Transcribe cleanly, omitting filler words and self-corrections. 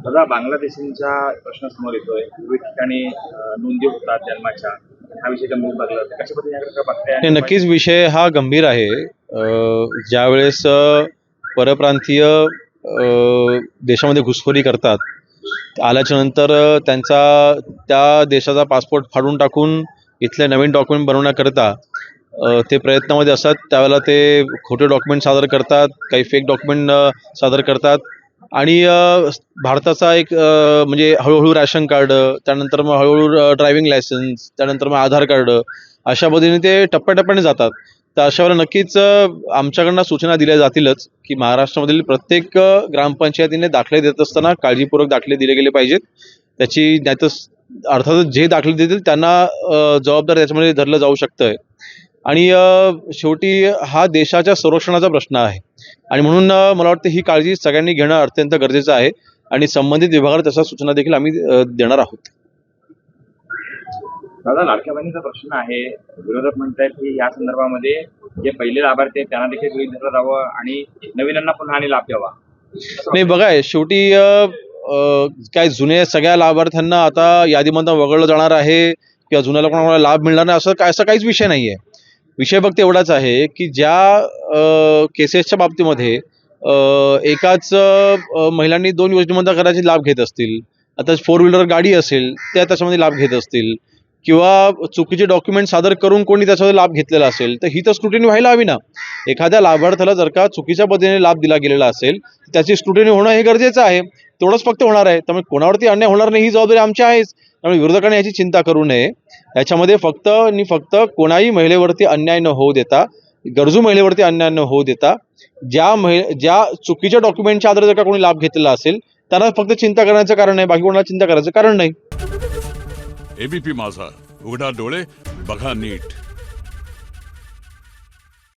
दादा, बांगलादेशींचा प्रश्न समोर येतोय. विविध ठिकाणी नोंदी होतात जन्माच्या. हा विषय गंभीर बघला जातो. कशा पद्धतीने बघताय? नाही, नक्कीच विषय हा गंभीर आहे. ज्यावेळेस परप्रांतीय देशामध्ये घुसखोरी करतात, आल्याच्या नंतर त्यांचा त्या देशाचा पासपोर्ट फाडून टाकून इथले नवीन डॉक्युमेंट बनवण्याकरता ते प्रयत्नामध्ये असतात. त्यावेळेला ते खोटे डॉक्युमेंट सादर करतात, काही फेक डॉक्युमेंट सादर करतात आणि भारताचा एक म्हणजे हळूहळू रॅशन कार्ड, त्यानंतर मग हळूहळू ड्रायव्हिंग लायसन्स, त्यानंतर मग आधार कार्ड, अशा पद्धतीने ते टप्प्याटप्प्याने जातात. तर अशा वेळेला नक्कीच आमच्याकडनं सूचना दिल्या जातीलच की महाराष्ट्रामधील प्रत्येक ग्रामपंचायतीने दाखले देत असताना काळजीपूर्वक दाखले दिले गेले पाहिजेत. त्याची नाहीतर अर्थातच जे दाखले देतील त्यांना जबाबदार त्याच्यामध्ये धरलं जाऊ शकतं. आणि शेवटी हा देशाच्या संरक्षणाचा प्रश्न आहे आणि म्हणून मला वाटतं ही काळजी सगळ्यांनी घेणं अत्यंत गरजेचं आहे आणि संबंधित विभागाला तशा सूचना देखील आम्ही देणार आहोत. दादा, लाडक्या बहिणीचा प्रश्न आहे. विरोधक म्हणतात की या संदर्भामध्ये जे पहिले लाभार्थी आहेत त्यांना देखील गृहीत धरलं जावं आणि नवीनांना पुन्हा आणि लाभ द्यावा. नाही, बघा, शेवटी काय जुने सगळ्या लाभार्थ्यांना आता यादीमधून वगळलं जाणार आहे किंवा जुन्या लोकांना लाभ मिळणार नाही असं काहीच विषय नाही आहे. विषय फक्त एवढाच आहे की ज्या केसेसच्या बाबतीमध्ये एकाच महिलांनी 2 योजनेमध्ये कदाचित लाभ घेत असतील, आता 4 व्हीलर गाडी असेल त्या त्याच्यामध्ये लाभ घेत असतील किंवा चुकीचे डॉक्युमेंट सादर करून कोणी त्याच्यामध्ये लाभ घेतलेला असेल, तर ही तर स्क्रुटिनी व्हायला हवी ना. एखाद्या लाभार्थ्याला जर का चुकीच्या पद्धतीने लाभ दिला गेलेला असेल त्याची स्क्रुटिनी होणं हे गरजेचं आहे. तेवढंच फक्त होणार आहे. त्यामुळे कोणावरती अन्याय होणार नाही ही जबाबदारी आमची आहेच. त्यामुळे विरोधकांनी याची चिंता करू नये. याच्यामध्ये फक्त आणि फक्त कोणाही महिलेवरती अन्याय न होऊ देता, गरजू महिलेवरती अन्याय न होऊ देता, ज्या चुकीच्या डॉक्युमेंटच्या आधारे जर का कोणी लाभ घेतलेला असेल त्यांना फक्त चिंता करण्याचं कारण आहे, बाकी कोणाला चिंता करायचं कारण नाही. एबीपी माझा, उघडा डोळे बघा नीट.